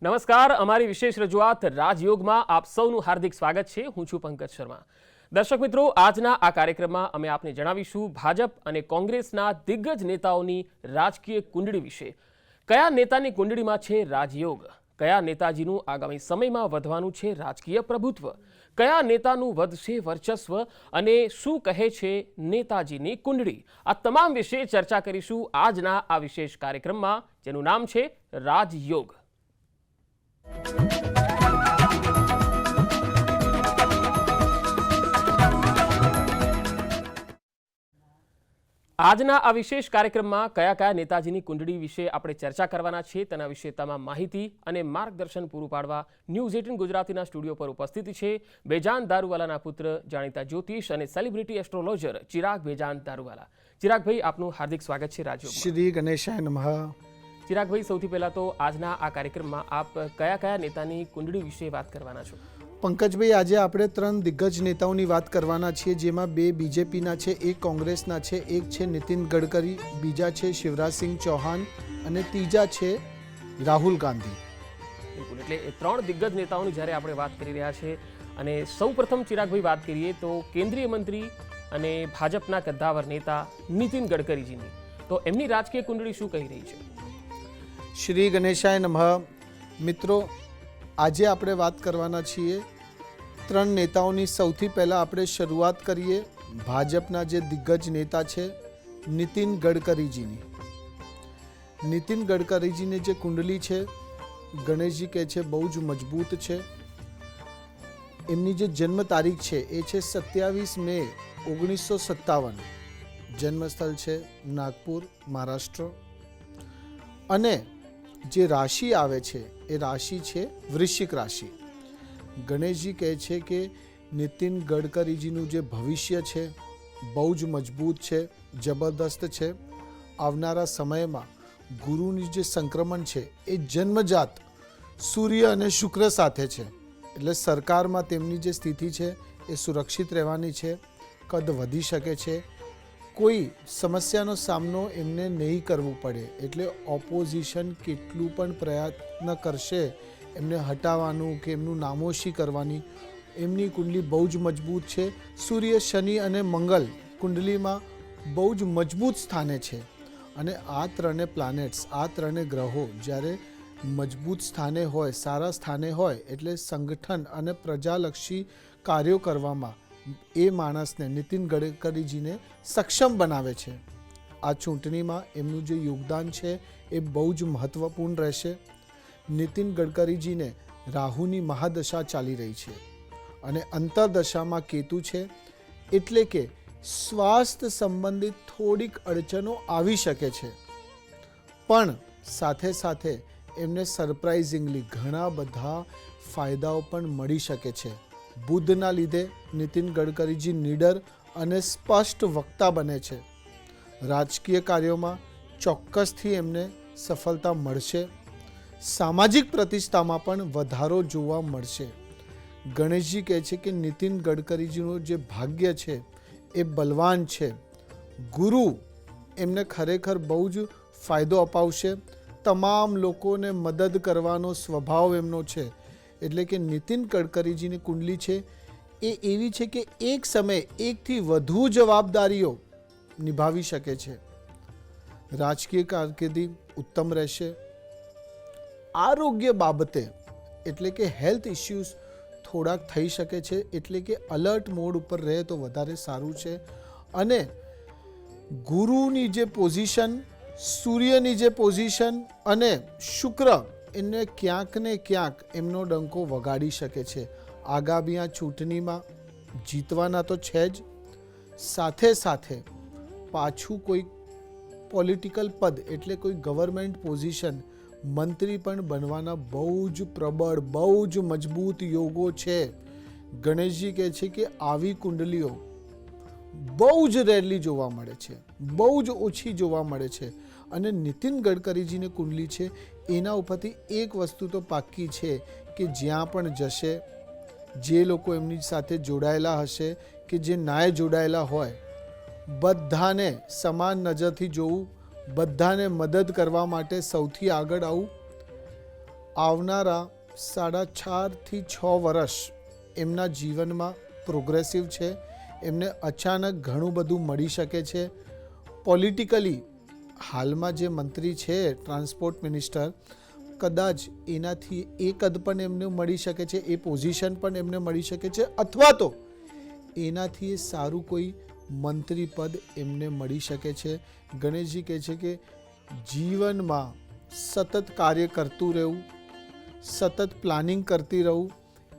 નમસ્કાર, અમારી વિશેષ રજૂઆત રાજયોગમાં આપ સૌનું હાર્દિક સ્વાગત છે। હું છું પંકજ શર્મા। દર્શક મિત્રો, આજના આ કાર્યક્રમમાં અમે આપને જણાવીશું ભાજપ અને કોંગ્રેસના દિગ્ગજ નેતાઓની રાજકીય કુંડળી વિશે। કયા નેતાની કુંડળીમાં છે રાજયોગ, કયા નેતાજીનું આગામી સમયમાં વધવાનું છે રાજકીય પ્રભુત્વ, કયા નેતાનું વધશે વર્ચસ્વ અને શું કહે છે નેતાજીની કુંડળી, આ તમામ વિશે ચર્ચા કરીશું આજના આ વિશેષ કાર્યક્રમમાં, જેનું નામ છે રાજયોગ। આજના આ વિશેષ કાર્યક્રમમાં કયા કયા નેતાજીની કુંડળી વિશે આપણે ચર્ચા કરવાના છે તેના વિશે તમામ માહિતી અને માર્ગદર્શન પૂરું પાડવા ન્યૂઝ 18 ગુજરાતીના સ્ટુડિયો પર ઉપસ્થિત છે બેજાન દારૂવાલાના પુત્ર, જાણીતા જ્યોતિષ અને સેલિબ્રિટી એસ્ટ્રોલોજર ચિરાગ બેજાન દારૂવાલા। ચિરાગભાઈ, આપનું હાર્દિક સ્વાગત છે રાજયોગમાં। શ્રી ગણેશાય નમઃ। ચિરાગભાઈ, સૌથી પહેલા તો આજના આ કાર્યક્રમમાં આપ કયા કયા નેતાની કુંડળી વિશે વાત કરવાના છો? પંકજભાઈ, આજે આપણે 3 દિગ્ગજ નેતાઓની વાત કરવાના છીએ, જેમાં 2 બીજેપીના છે, 1 કોંગ્રેસના છે, એક છે નીતિન ગડકરી, બીજા છે શિવરાજસિંહ ચૌહાણ અને ત્રીજા છે રાહુલ ગાંધી। બિલકુલ, એટલે એ 3 દિગ્ગજ નેતાઓની જ્યારે આપણે વાત કરી રહ્યા છે અને સૌપ્રથમ ચિરાગભાઈ વાત કરીએ તો કેન્દ્રીય મંત્રી અને ભાજપના કદ્દાવર નેતા નીતિન ગડકરીજીની, તો એમની રાજકીય કુંડળી શું કહી રહી છે? શ્રી ગણેશાય નમઃ। મિત્રો, આજે આપણે વાત કરવાના છીએ 3 નેતાઓની। સૌથી પહેલાં આપણે શરૂઆત કરીએ ભાજપના જે દિગ્ગજ નેતા છે નીતિન ગડકરીજીની। નીતિન ગડકરીજીની જે કુંડલી છે, ગણેશજી કહે છે બહુ જ મજબૂત છે। એમની જે જન્મ તારીખ છે એ છે 27 મે 1957। જન્મસ્થળ છે નાગપુર, મહારાષ્ટ્ર। અને જે રાશિ આવે છે એ રાશિ છે વૃશ્ચિક રાશિ। ગણેશજી કહે છે કે નીતિન ગડકરીજીનું જે ભવિષ્ય છે બહુ જ મજબૂત છે, જબરદસ્ત છે। આવનારા સમયમાં ગુરુની જે સંક્રમણ છે એ જન્મજાત સૂર્ય અને શુક્ર સાથે છે, એટલે સરકારમાં તેમની જે સ્થિતિ છે એ સુરક્ષિત રહેવાની છે, કદ વધી શકે છે, કોઈ સમસ્યાનો સામનો એમને નહીં કરવું પડે, એટલે ઓપોઝિશન કેટલું પણ પ્રયત્ન કરશે એમને હટાવવાનું કે એમનું નામોશી કરવાની, એમની કુંડલી બહુ જ મજબૂત છે। સૂર્ય, શનિ અને મંગળ કુંડલીમાં બહુ જ મજબૂત સ્થાને છે। અને આ 3 પ્લાનેટ્સ, આ 3 ગ્રહો જ્યારે મજબૂત સ્થાને હોય, સારા સ્થાને હોય, એટલે સંગઠન અને પ્રજાલક્ષી કાર્યો કરવામાં એ માણસને, નીતિન ગડકરીજીને સક્ષમ બનાવે છે। આ ચૂંટણીમાં એમનું જે યોગદાન છે એ બહુ જ મહત્વપૂર્ણ રહેશે। નીતિન ગડકરીજીને રાહુની મહાદશા ચાલી રહી છે અને અંતરદશામાં કેતુ છે, એટલે કે સ્વાસ્થ્ય સંબંધિત થોડીક અડચણો આવી શકે છે, પણ સાથે સાથે એમને સરપ્રાઇઝિંગલી ઘણા બધા ફાયદાઓ પણ મળી શકે છે। બુધના લીધે નીતિન ગડકરીજી નીડર અને સ્પષ્ટ વક્તા બને છે। રાજકીય કાર્યોમાં ચોક્કસથી એમને સફળતા મળશે। સામાજિક પ્રતિષ્ઠામાં પણ વધારો જોવા મળશે। ગણેશજી કહે છે કે નીતિન ગડકરીજીનું જે ભાગ્ય છે એ બલવાન છે। ગુરુ એમને ખરેખર બહુ જ ફાયદો અપાવશે। તમામ લોકોને મદદ કરવાનો સ્વભાવ એમનો છે, એટલે કે નીતિન ગડકરીજીની કુંડલી છે એ એવી છે કે એક સમયે 1 થી વધુ જવાબદારીઓ નિભાવી શકે છે। રાજકીય કારકિર્દી ઉત્તમ રહેશે। આરોગ્ય બાબતે, એટલે કે હેલ્થ ઇશ્યુઝ થોડાક થઈ શકે છે, એટલે કે અલર્ટ મોડ ઉપર રહે તો વધારે સારું છે। અને ગુરુની જે પોઝિશન, સૂર્યની જે પોઝિશન અને શુક્ર એને ક્યાંક ને ક્યાંક એમનો ડંકો વગાડી શકે છે। આગામી આ ચૂંટણીમાં જીતવાના તો છે જ, સાથે સાથે પાછું કોઈ પોલિટિકલ પદ, એટલે કોઈ ગવર્મેન્ટ પોઝિશન, મંત્રી પણ બનવાના બહુ જ પ્રબળ, બહુ જ મજબૂત યોગો છે। ગણેશજી કહે છે કે આવી કુંડલીઓ બહુ જ રેરલી જોવા મળે છે, બહુ જ ઓછી જોવા મળે છે। અને નીતિન ગડકરીજીની કુંડલી છે એના ઉપરથી એક વસ્તુ તો પાક્કી છે કે જ્યાં પણ જશે, જે લોકો એમની સાથે જોડાયેલા હશે કે જે ના જોડાયેલા હોય, બધાને સમાન નજરથી જોવું, બધાને મદદ કરવા માટે સૌથી આગળ આવું। આવનારા 4.5 થી 6 વર્ષ એમના જીવનમાં પ્રોગ્રેસિવ છે. એમને અચાનક ઘણું બધું મળી શકે છે. પોલિટિકલી હાલમાં જે મંત્રી છે ટ્રાન્સપોર્ટ મિનિસ્ટર, કદાચ એનાથી એ કદ પણ એમને મળી શકે છે, એ પોઝિશન પણ એમને મળી શકે છે, અથવા તો એનાથી એ સારું કોઈ મંત્રી પદ એમને મળી શકે છે. ગણેશજી કહે છે કે જીવનમાં સતત કાર્ય કરતું રહેવું, સતત પ્લાનિંગ કરતી રહું,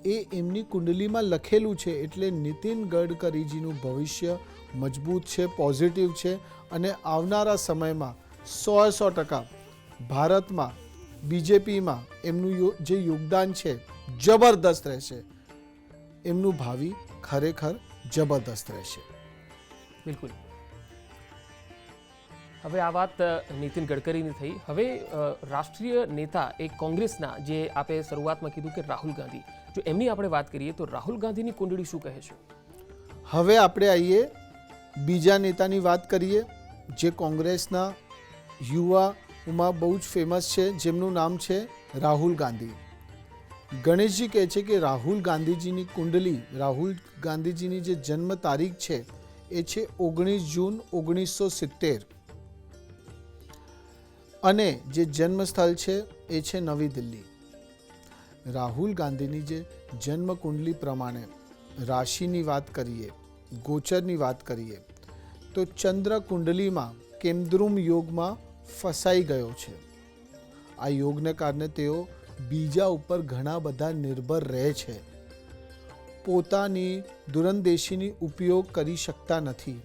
એ એમની કુંડલીમાં લખેલું છે. એટલે નીતિન ગડકરીજીનું ભવિષ્ય મજબૂત છે, પોઝિટિવ છે અને આવનારા સમયમાં 100% ભારતમાં બીજેપીમાં એમનું જે યોગદાન છે જબરદસ્ત રહેશે. એમનું ભાવિ ખરેખર જબરદસ્ત રહેશે. બિલકુલ. હવે આ વાત નીતિન ગડકરીની થઈ. હવે રાષ્ટ્રીય નેતા એક કોંગ્રેસના, જે આપે શરૂઆતમાં કીધું કે રાહુલ ગાંધી, જો એમની આપણે વાત કરીએ તો રાહુલ ગાંધીની કુંડળી શું કહે છે? હવે આપણે આવીએ બીજા નેતાની વાત કરીએ, જે કોંગ્રેસના યુવામાં બહુ જ ફેમસ છે, જેમનું નામ છે રાહુલ ગાંધી. ગણેશજી કહે છે કે રાહુલ ગાંધીજીની કુંડલી, રાહુલ ગાંધીજીની જે જન્મ તારીખ છે એ છે 19 જૂન 1970 અને જે જન્મ સ્થળ છે એ છે નવી દિલ્હી. રાહુલ ગાંધીની જે જન્મ કુંડલી પ્રમાણે રાશિની વાત કરીએ, ગોચરની વાત કરીએ તો ચંદ્ર કુંડલીમાં કેમદ્રુમ યોગમાં ફસાઈ ગયો છે. આ યોગને કારણે તેઓ બીજા ઉપર ઘણા બધા નિર્ભર રહે છે. પોતાની દૂરંદેશીની ઉપયોગ કરી શકતા નથી.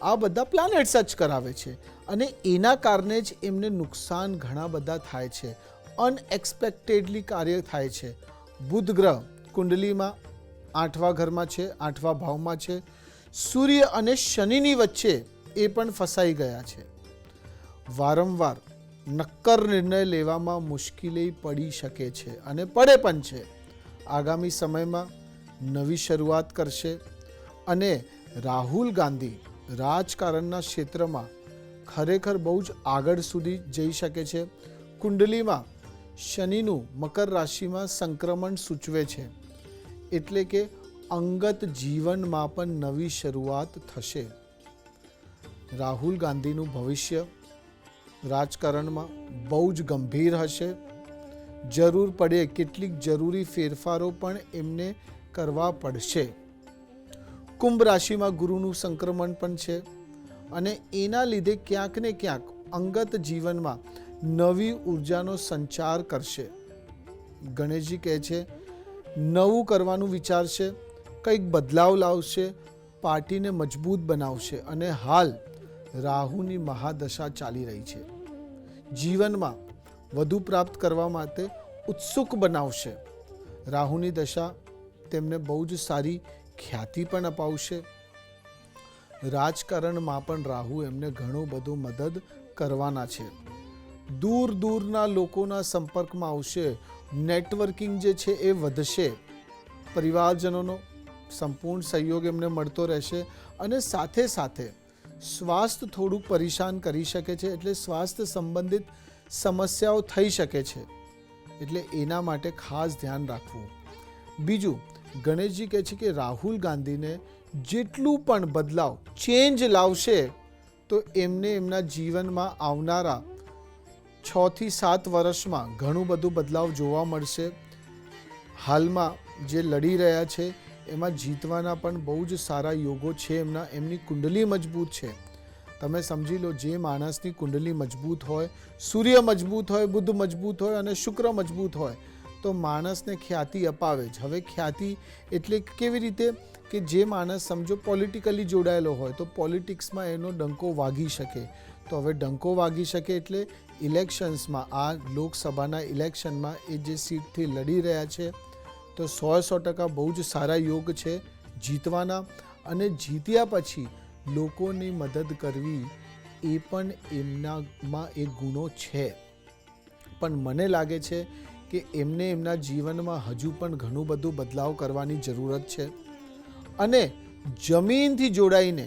આ બધા પ્લાનેટ્સ જ કરાવે છે અને એના કારણે જ એમને નુકસાન ઘણા બધા થાય છે. અનએક્સપેક્ટેડલી કાર્ય થાય છે. બુધ ગ્રહ કુંડલીમાં 8મા ઘરમાં છે, 8મા ભાવમાં છે. સૂર્ય અને શનિની વચ્ચે એ પણ ફસાઈ ગયા છે. વારંવાર નક્કર નિર્ણય લેવામાં મુશ્કેલી પડી શકે છે અને પડે પણ છે. આગામી સમયમાં નવી શરૂઆત કરશે અને રાહુલ ગાંધી રાજકારણના ક્ષેત્રમાં ખરેખર બહુ જ આગળ સુધી જઈ શકે છે. કુંડલીમાં શનિનું મકર રાશિમાં સંક્રમણ સૂચવે છે, એટલે કે અંગત જીવનમાં પણ નવી શરૂઆત થશે. રાહુલ ગાંધીનું ભવિષ્ય રાજકારણમાં બહુ જ ગંભીર હશે. જરૂર પડે કેટલીક જરૂરી ફેરફારો પણ એમને કરવા પડશે. કુંભ રાશિમાં ગુરુનું સંક્રમણ પણ છે અને એના લીધે ક્યાંક ને ક્યાંક અંગત જીવનમાં નવી ઉર્જાનો સંચાર કરશે. ગણેશજી કહે છે નવું કરવાનું વિચારશે, કંઈક બદલાવ લાવશે, પાર્ટીને મજબૂત બનાવશે અને હાલ રાહુની મહાદશા ચાલી રહી છે. જીવનમાં વધુ પ્રાપ્ત કરવા માટે ઉત્સુક બનાવશે. રાહુની દશા તેમને બહુ જ સારી ખ્યાતિ પણ અપાવશે. રાજકારણમાં પણ રાહુ એમને ઘણું બધું મદદ કરવાના છે. દૂર દૂરના લોકોના સંપર્કમાં આવશે. નેટવર્કિંગ જે છે એ વધશે. પરિવારજનોનો સંપૂર્ણ સહયોગ એમને મળતો રહેશે અને સાથે સાથે સ્વાસ્થ્ય થોડુંક પરેશાન કરી શકે છે, એટલે સ્વાસ્થ્ય સંબંધિત સમસ્યાઓ થઈ શકે છે, એટલે એના માટે ખાસ ધ્યાન રાખવું. બીજું, ગણેશજી કહે છે કે રાહુલ ગાંધીને જેટલું પણ બદલાવ, ચેન્જ લાવશે તો એમને એમના જીવનમાં આવનારા 6 થી 7 વર્ષમાં ઘણું બધું બદલાવ જોવા મળશે. હાલમાં જે લડી રહ્યા છે એમાં જીતવાના પણ બહુ જ સારા યોગો છે. એમની કુંડલી મજબૂત છે. તમે સમજી લો, જે માણસની કુંડલી મજબૂત હોય, સૂર્ય મજબૂત હોય, બુધ મજબૂત હોય અને શુક્ર મજબૂત હોય તો માણસને ખ્યાતિ અપાવે જ. હવે ખ્યાતિ એટલે કેવી રીતે કે જે માણસ સમજો પોલિટિકલી જોડાયેલો હોય તો પોલિટિક્સમાં એનો ડંકો વાગી શકે. તો હવે ડંકો વાગી શકે એટલે ઇલેક્શન્સમાં, આ લોકસભાના ઇલેક્શનમાં એ જે સીટથી લડી રહ્યા છે તો 100% બહુ જ સારા યોગ છે જીતવાના. અને જીત્યા પછી લોકોની મદદ કરવી એ પણ એમનામાં એ ગુણો છે. પણ મને લાગે છે કે એમને એમના જીવનમાં હજુ પણ ઘણું બધું બદલાવ કરવાની જરૂરત છે. અને જમીનથી જોડાઈને,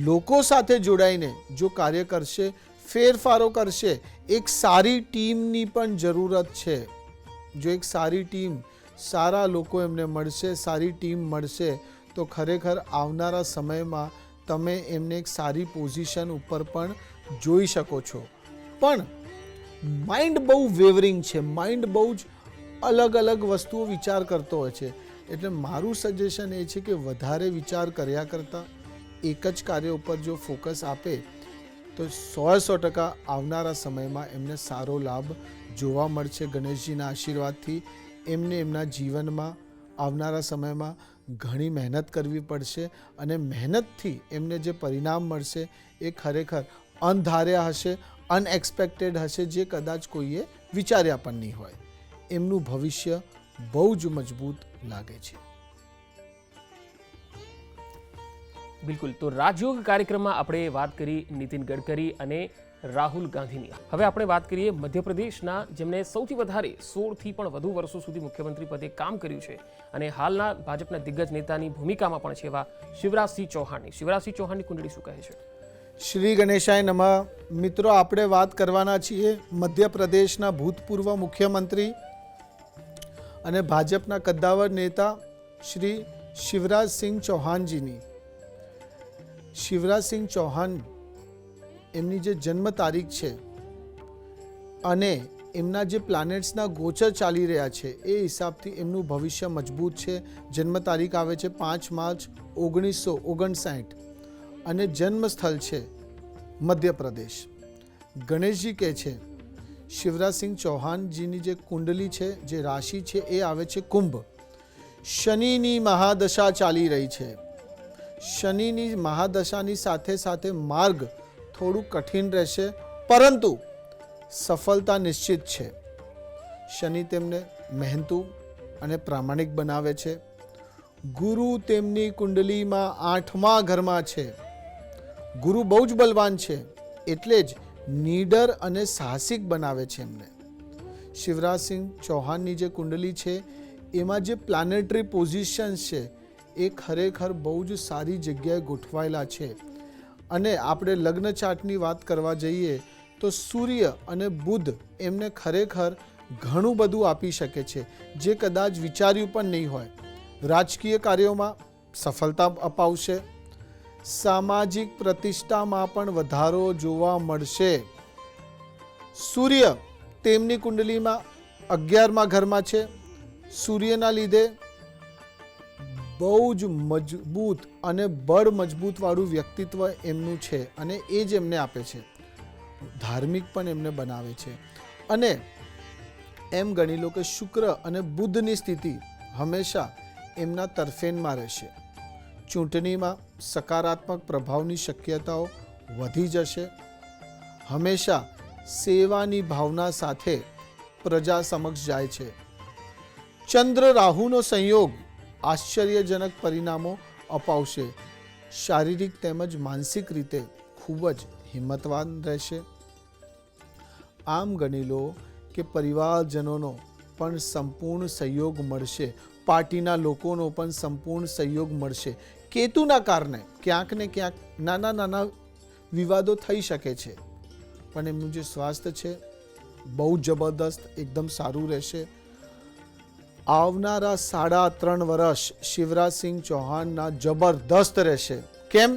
લોકો સાથે જોડાઈને જો કાર્ય કરશે, ફેરફારો કરશે, એક સારી ટીમની પણ જરૂરત છે. જો એક સારી ટીમ, સારા લોકો એમને મળશે, સારી ટીમ મળશે, તો ખરેખર આવનારા સમયમાં તમે એમને એક સારી પોઝિશન ઉપર પણ જોઈ શકો છો. પણ માઇન્ડ બહુ વેવરિંગ છે, માઇન્ડ બહુ જ અલગ અલગ વસ્તુઓ વિચાર કરતો હોય છે. એટલે મારું સજેશન એ છે કે વધારે વિચાર કર્યા કરતાં એક જ કાર્ય ઉપર જો ફોકસ આપે તો 100% આવનારા સમયમાં એમને સારો લાભ જોવા મળશે. ગણેશજીના આશીર્વાદથી એમને એમના જીવનમાં આવનારા સમયમાં ઘણી મહેનત કરવી પડશે અને મહેનતથી એમને જે પરિણામ મળશે એ ખરેખર અણધાર્યા હશે, અનએક્સપેક્ટેડ હશે, જે કદાચ કોઈએ વિચાર્યા પણ નહીં હોય. એમનું ભવિષ્ય બહુ જ મજબૂત લાગે છે. બિલકુલ. તો રાજયોગ કાર્યક્રમમાં આપણે વાત કરી નીતિન ગડકરી અને રાહુલ ગાંધીની. હવે આપણે વાત કરીએ મધ્યપ્રદેશના, જેમણે સૌથી વધારે 16થી પણ વધુ વર્ષો સુધી મુખ્યમંત્રી પદે કામ કર્યું છે અને હાલના ભાજપના દિગ્ગજ નેતાની ભૂમિકામાં પણ છે એવા શિવરાજસિંહ ચૌહાણની. શિવરાજસિંહ ચૌહાણની કુંડળી શું કહે છે? શ્રી ગણેશાય નમઃ. મિત્રો, આપણે વાત કરવાના છીએ મધ્યપ્રદેશના ભૂતપૂર્વ મુખ્યમંત્રી અને ભાજપના કદ્દાવર નેતા શ્રી શિવરાજસિંહ ચૌહાણજીની. શિવરાજસિંહ ચૌહાણ એમની જે જન્મ તારીખ છે અને એમના જે પ્લાનેટ્સના ગોચર ચાલી રહ્યા છે એ હિસાબથી એમનું ભવિષ્ય મજબૂત છે. જન્મ તારીખ આવે છે 5 માર્ચ 1959 અને જન્મ સ્થળ છે મધ્યપ્રદેશ. ગણેશજી કહે છે શિવરાજસિંહ ચૌહાણજીની જે કુંડલી છે, જે રાશિ છે એ આવે છે કુંભ. શનિની મહાદશા ચાલી રહી છે. શનિની મહાદશાની સાથે સાથે માર્ગ થોડું કઠિન રહેશે, પરંતુ સફળતા નિશ્ચિત છે. શનિ તેમને મહેનતુ અને પ્રામાણિક બનાવે છે. ગુરુ તેમની કુંડલીમાં 8મા ઘરમાં છે. ગુરુ બહુ જ બલવાન છે, એટલે જ નીડર અને સાહસિક બનાવે છે એમને. શિવરાજસિંહ ચૌહાણની જે કુંડલી છે એમાં જે પ્લાનેટરી પોઝિશન્સ છે એ ખરેખર બહુ જ સારી જગ્યાએ ગોઠવાયેલા છે. અને આપણે લગ્ન ચાર્ટની વાત કરવા જઈએ તો સૂર્ય અને બુધ એમને ખરેખર ઘણું બધું આપી શકે છે, જે કદાચ વિચાર્યું પણ નહીં હોય. રાજકીય કાર્યોમાં સફળતા અપાવશે. સામાજિક પ્રતિષ્ઠામાં પણ વધારો જોવા મળશે. સૂર્ય તેમની કુંડલીમાં 11મા ઘરમાં છે. સૂર્યના લીધે બહુ જ મજબૂત અને બળ મજબૂત વાળું વ્યક્તિત્વ એમનું છે અને એ જ એમને આપે છે. ધાર્મિક પણ એમને બનાવે છે. અને એમ ગણી લો કે શુક્ર અને બુધની સ્થિતિ હંમેશા એમના તરફેણમાં રહેશે. ચૂંટણીમાં સકારાત્મક પ્રભાવની શક્યતાઓ વધી જશે. હંમેશા સેવાની ભાવના સાથે પ્રજા સમક્ષ જાય છે. ચંદ્ર રાહુનો સંયોગ આશ્ચર્યજનક પરિણામો અપાવશે. શારીરિક તેમજ માનસિક રીતે ખૂબ જ હિંમતવાન રહેશે. આમ ગણી લો કે પરિવારજનોનો પણ સંપૂર્ણ સહયોગ મળશે. પાર્ટીના લોકોનો પણ સંપૂર્ણ સહયોગ મળશે. કેતુના કારણે ક્યાંક ને ક્યાંક નાના નાના વિવાદો થઈ શકે છે, પણ એમનું જે સ્વાસ્થ્ય છે બહુ જબરદસ્ત, એકદમ સારું રહેશે. આવનારા 3.5 વર્ષ શિવરાજસિંહ ચૌહાણના જબરદસ્ત રહેશે. કેમ?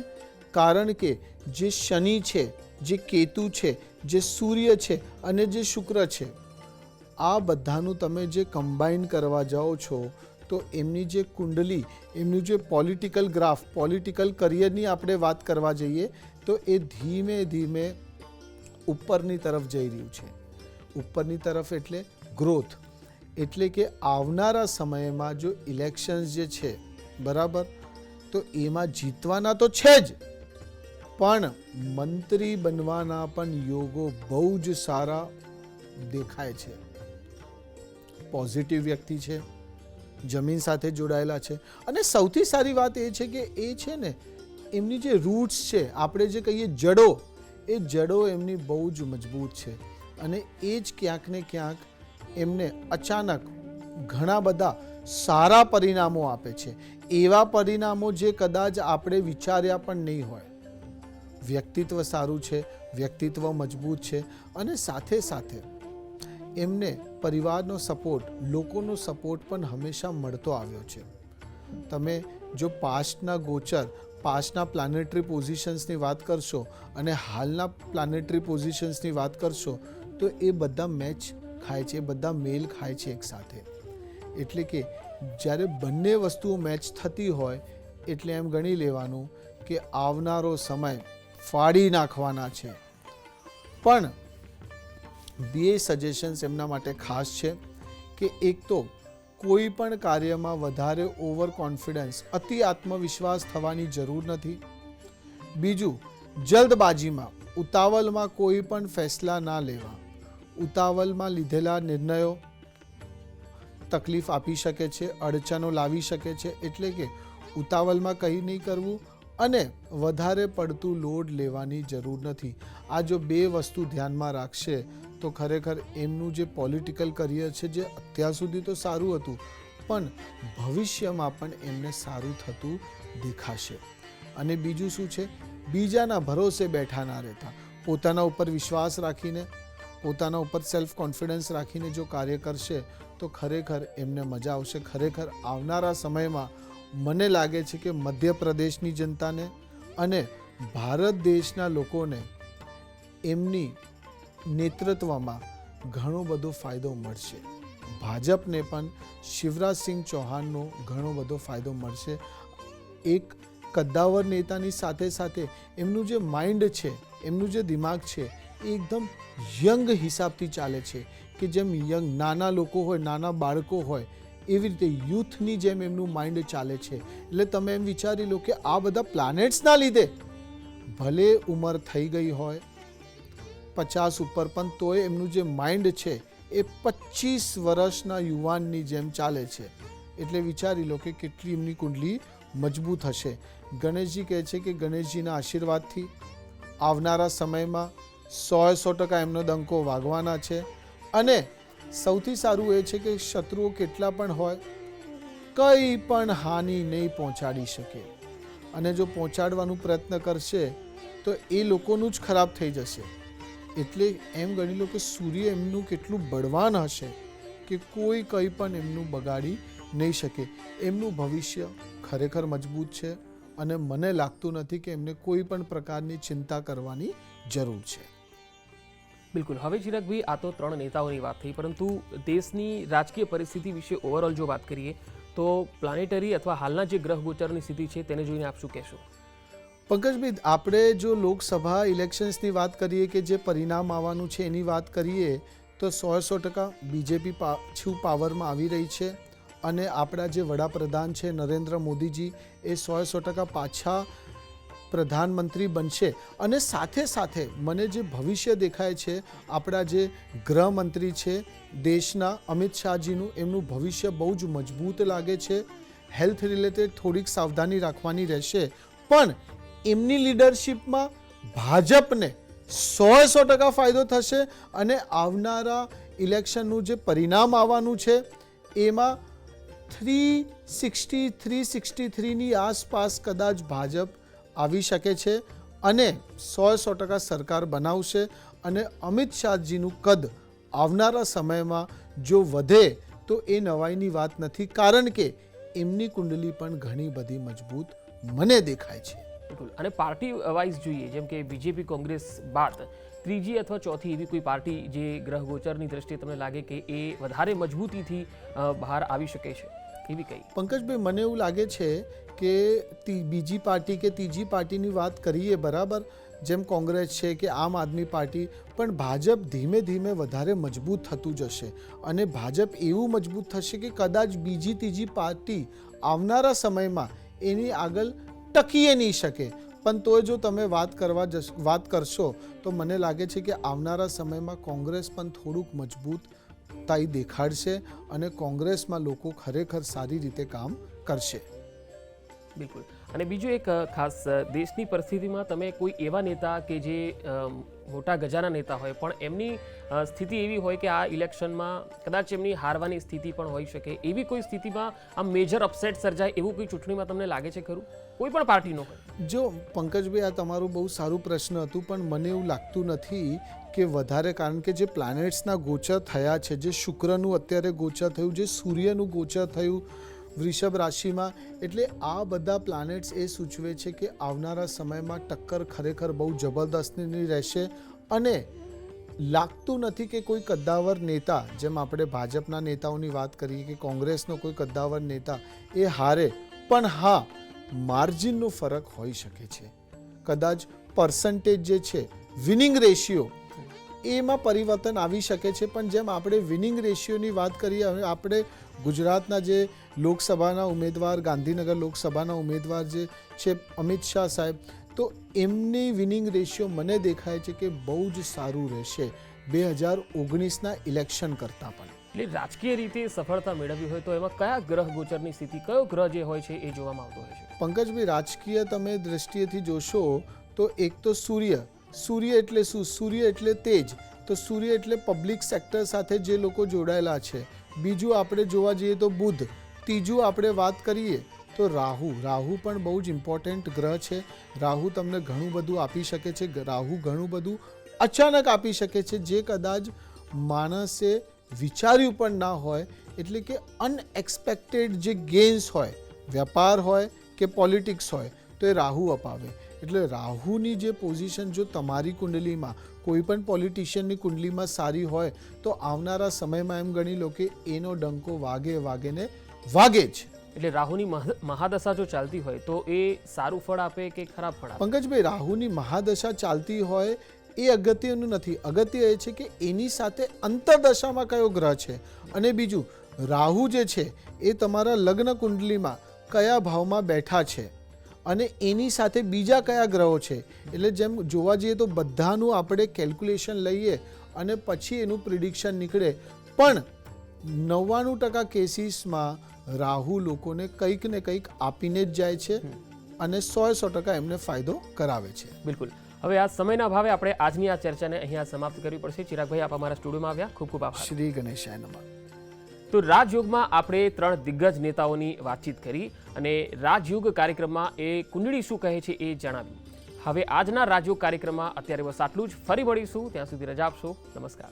કારણ કે જે શનિ છે, જે કેતુ છે, જે સૂર્ય છે અને જે શુક્ર છે, આ બધાનું તમે જે કમ્બાઈન કરવા જાઓ છો તો એમની જે કુંડલી, એમનું જે પોલિટિકલ ગ્રાફ, પોલિટિકલ કરિયરની આપણે વાત કરવા જઈએ તો એ ધીમે ધીમે ઉપરની તરફ જઈ રહ્યું છે. ઉપરની તરફ એટલે ગ્રોથ. એટલે કે આવનારા સમયમાં જો ઇલેક્શન્સ જે છે, બરાબર, તો એમાં જીતવાના તો છે જ, પણ મંત્રી બનવાના પણ યોગો બહુ જ સારા દેખાય છે. પોઝિટિવ વ્યક્તિ છે, જમીન સાથે જોડાયેલા છે. અને સૌથી સારી વાત એ છે કે એ છે ને, એમની જે રૂટ્સ છે, આપણે જે કહીએ જડો, એ જડો એમની બહુ જ મજબૂત છે. અને એ જ ક્યાંક ને ક્યાંક એમને અચાનક ઘણા બધા સારા પરિણામો આપે છે. એવા પરિણામો જે કદાચ આપણે વિચાર્યા પણ નહીં હોય. વ્યક્તિત્વ સારું છે, વ્યક્તિત્વ મજબૂત છે અને સાથે સાથે એમને પરિવારનો સપોર્ટ, લોકોનો સપોર્ટ પણ હંમેશા મળતો આવ્યો છે. તમે જો પાસ્ટના ગોચર, પાસ્ટના પ્લાનેટરી પોઝિશન્સની વાત કરશો અને હાલના પ્લાનેટરી પોઝિશન્સની વાત કરશો તો એ બધા મેચ ખાય છે, એ બધા મેલ ખાય છે એકસાથે. એટલે કે જ્યારે બંને વસ્તુઓ મેચ થતી હોય એટલે એમ ગણી લેવાનું કે આવનારો સમય ફાડી નાખવાના છે. પણ બે સજેશન્સ એમના માટે ખાસ છે કે એક તો કોઈ પણ કાર્યમાં વધારે ઓવર કોન્ફિડન્સ, અતિ આત્મવિશ્વાસ થવાની જરૂર નથી. બીજું, જલ્દબાજીમાં, ઉતાવળમાં કોઈ પણ ફેસલા ના લેવા. ઉતાવળમાં લીધેલા નિર્ણયો તકલીફ આપી શકે છે, અડચણો લાવી શકે છે. એટલે કે ઉતાવળમાં કંઈ નહીં કરવું અને વધારે પડતું લોડ લેવાની જરૂર નથી. આ જો બે વસ્તુ ધ્યાનમાં રાખશે તો ખરેખર એમનું જે પોલિટિકલ કરિયર છે, જે અત્યાર સુધી તો સારું હતું પણ ભવિષ્યમાં પણ એમને સારું થતું દેખાશે. અને બીજું શું છે, બીજાના ભરોસે બેઠા ના રહેતા. પોતાના ઉપર વિશ્વાસ રાખીને, પોતાના ઉપર સેલ્ફ કોન્ફિડન્સ રાખીને જો કાર્ય કરશે તો ખરેખર એમને મજા આવશે. ખરેખર આવનારા સમયમાં મને લાગે છે કે મધ્યપ્રદેશની જનતાને અને ભારત દેશના લોકોને એમની નેતૃત્વમાં ઘણો બધો ફાયદો મળશે. ભાજપને પણ શિવરાજસિંહ ચૌહાણનો ઘણો બધો ફાયદો મળશે. એક કદ્દાવર નેતાની સાથે સાથે એમનું જે માઇન્ડ છે, એમનું જે દિમાગ છે એ એકદમ યંગ હિસાબથી ચાલે છે કે જેમ યંગ નાના લોકો હોય, નાના બાળકો હોય એવી રીતે યુથની જેમ એમનું માઇન્ડ ચાલે છે. એટલે તમે એમ વિચારી લો કે આ બધા પ્લાનેટ્સના લીધે ભલે ઉંમર થઈ ગઈ હોય 50 ઉપર, પણ તોય એમનું જે માઇન્ડ છે એ 25 વર્ષના યુવાનની જેમ ચાલે છે. એટલે વિચારી લો કે કેટલી એમની કુંડલી મજબૂત હશે. ગણેશજી કહે છે કે ગણેશજીના આશીર્વાદથી આવનારા સમયમાં 100% એમનો ડંકો વાગવાના છે. અને સૌથી સારું એ છે કે શત્રુઓ કેટલા પણ હોય કંઈ પણ હાનિ નહીં પહોંચાડી શકે. અને જો પહોંચાડવાનો પ્રયત્ન કરશે તો એ લોકોનું જ ખરાબ થઈ જશે. એટલે એમ ગણી લો કે સૂર્ય એમનું કેટલું બળવાન હશે કે કોઈ કંઈ પણ એમનું બગાડી નહીં શકે. એમનું ભવિષ્ય ખરેખર મજબૂત છે અને મને લાગતું નથી કે એમને કોઈ પણ પ્રકારની ચિંતા કરવાની જરૂર છે. બિલકુલ. હવે ચિરાગભાઈ, આ તો 3 નેતાઓની વાત થઈ, પરંતુ દેશની રાજકીય પરિસ્થિતિ વિશે ઓવરઓલ જો વાત કરીએ તો પ્લાનેટરી અથવા હાલના જે ગ્રહ ગોચરની સ્થિતિ છે તેને જોઈને આપ શું કહેશો? પંકજભાઈ, આપણે જો લોકસભા ઇલેક્શન્સની વાત કરીએ કે જે પરિણામ આવવાનું છે એની વાત કરીએ તો 100% બીજેપી પાછું પાવરમાં આવી રહી છે. અને આપણા જે વડાપ્રધાન છે નરેન્દ્ર મોદીજી એ 100% પાછા પ્રધાનમંત્રી બનશે. અને સાથે સાથે મને જે ભવિષ્ય દેખાય છે, આપણા જે ગૃહમંત્રી છે દેશના અમિત શાહજીનું, એમનું ભવિષ્ય બહુ જ મજબૂત લાગે છે. હેલ્થ રિલેટેડ થોડીક સાવધાની રાખવાની રહેશે, પણ એમની લીડરશિપમાં ભાજપને 100% ફાયદો થશે. અને આવનારા ઇલેક્શનનું જે પરિણામ આવવાનું છે એમાં 363ની આસપાસ કદાચ ભાજપ આવી શકે છે અને 100% સરકાર બનાવશે. અને અમિત શાહજીનું કદ આવનારા સમયમાં જો વધે તો એ નવાઈની વાત નથી, કારણ કે એમની કુંડલી પણ ઘણી બધી મજબૂત મને દેખાય છે. બિલકુલ. અને પાર્ટી વાઇઝ જોઈએ, જેમ કે બીજેપી કોંગ્રેસ બાદ ત્રીજી અથવા ચોથી એવી કોઈ પાર્ટી જે ગ્રહ ગોચરની દ્રષ્ટિએ તમને લાગે કે એ વધારે મજબૂતીથી બહાર આવી શકે છે, એવી કઈ? પંકજભાઈ, મને એવું લાગે છે કે બીજી પાર્ટી કે ત્રીજી પાર્ટીની વાત કરીએ બરાબર, જેમ કોંગ્રેસ છે કે આમ આદમી પાર્ટી, પણ ભાજપ ધીમે ધીમે વધારે મજબૂત થતું જશે. અને ભાજપ એવું મજબૂત થશે કે કદાચ બીજી ત્રીજી પાર્ટી આવનારા સમયમાં એની આગળ ટકી નહીં શકે. પણ તોય જો તમે વાત કરશો તો મને લાગે છે કે આવનારા સમયમાં કોંગ્રેસ પણ થોડુંક મજબૂતાઈ દેખાડશે અને કોંગ્રેસમાં લોકો ખરેખર સારી રીતે કામ કરશે. બિલકુલ. અને બીજું એક ખાસ દેશની પરિસ્થિતિમાં તમે કોઈ એવા નેતા કે જે મોટા ગજાના નેતા હોય પણ એમની સ્થિતિ એવી હોય કે આ ઇલેક્શનમાં કદાચ એમની હારવાની સ્થિતિ પણ હોઈ શકે, એવી કોઈ સ્થિતિમાં આ મેજર અપસેટ સર્જાય એવું કોઈ ચૂંટણીમાં તમને લાગે છે ખરું? કોઈ પણ પાર્ટીનો હોય. જો પંકજભાઈ, આ તમારું બહુ સારું પ્રશ્ન હતું, પણ મને એવું લાગતું નથી કે વધારે, કારણ કે જે પ્લાનેટ્સના ગોચર થયા છે, જે શુક્રનું અત્યારે ગોચર થયું, જે સૂર્યનું ગોચર થયું વૃષભ રાશિમાં, એટલે આ બધા પ્લાનેટ્સ એ સૂચવે છે કે આવનારા સમયમાં ટક્કર ખરેખર બહુ જબરદસ્તની રહેશે. અને લાગતું નથી કે કોઈ કદ્દાવર નેતા, જેમ આપણે ભાજપના નેતાઓની વાત કરીએ કે કોંગ્રેસનો કોઈ કદ્દાવર નેતા એ હારે, પણ હા, માર્જિનનો ફરક હોઈ શકે છે. કદાચ પર્સન્ટેજ જે છે, વિનિંગ રેશિયો, એમાં પરિવર્તન આવી શકે છે. પણ જેમ આપણે વિનિંગ રેશિયોની વાત કરીએ, હવે આપણે ગુજરાતના જે લોકસભાના ઉમેદવાર, ગાંધીનગર લોકસભાના ઉમેદવાર જે છે અમિત શાહ સાહેબ, તો એમની વિનિંગ રેશિયો મને દેખાય છે કે બહુ જ સારું રહેશે 2019ના ઇલેક્શન કરતાં પણ. એટલે રાજકીય રીતે સફળતા મેળવવી હોય તો એમાં કયા ગ્રહ ગોચરની સ્થિતિ, કયો ગ્રહ જે હોય છે એ જોવામાં આવતો હોય છે? પંકજભાઈ, રાજકીય તમે દ્રષ્ટિએથી જોશો તો એક તો સૂર્ય એટલે શું? સૂર્ય એટલે તેજ, તો સૂર્ય એટલે પબ્લિક સેક્ટર સાથે જે લોકો જોડાયેલા છે. બીજું આપણે જોવા જઈએ તો બુધ. ત્રીજું આપણે વાત કરીએ તો રાહુ પણ બહુ જ ઇમ્પોર્ટન્ટ ગ્રહ છે. રાહુ તમને ઘણું બધું આપી શકે છે. રાહુ ઘણું બધું અચાનક આપી શકે છે, જે કદાચ માણસે વિચાર્યું પણ ના હોય. એટલે કે અનએક્સપેક્ટેડ જે ગેન્સ હોય, વેપાર હોય કે પોલિટિક્સ હોય, તો એ રાહુ અપાવે. એટલે રાહુની જે પોઝિશન જો તમારી કુંડલીમાં, કોઈ પણ પોલિટિશિયનની કુંડલીમાં સારી હોય, તો આવનારા સમયમાં એમ ગણી લો કે એનો ડંકો વાગે જ. એટલે રાહુની મહાદશા જો ચાલતી હોય તો એ સારું ફળ આપે કે ખરાબ ફળ આપે? પંકજભાઈ, રાહુની મહાદશા ચાલતી હોય એ અગત્યનું નથી. અગત્ય એ છે કે એની સાથે અંતરદશામાં કયો ગ્રહ છે. અને બીજું, રાહુ જે છે એ તમારા લગ્ન કુંડલીમાં કયા ભાવમાં બેઠા છે અને એની સાથે બીજા કયા ગ્રહો છે. એટલે જેમ જોવા જઈએ તો બધાનું આપણે કેલ્ક્યુલેશન લઈએ અને પછી એનું પ્રિડિક્શન નીકળે. પણ 99% કેસીસમાં રાહુ લોકોને કંઈક ને કંઈક આપીને જ જાય છે અને 100% એમને ફાયદો કરાવે છે. બિલકુલ. હવે આ સમયના ભાવે આપણે આજની આ ચર્ચાને અહીંયા સમાપ્ત કરવી પડશે. ચિરાગભાઈ, આપ અમારા સ્ટુડિયોમાં આવ્યા, ખૂબ ખૂબ આભાર. શ્રી ગણેશાય નમઃ. તો રાજયોગમાં આપણે 3 દિગ્ગજ નેતાઓની વાતચીત કરી અને રાજયોગ કાર્યક્રમમાં એ કુંડળી શું કહે છે એ જણાવ્યું. હવે આજના રાજયોગ કાર્યક્રમમાં અત્યારે બસ આટલું જ. ફરી મળીશું, ત્યાં સુધી રજા આપશો. નમસ્કાર.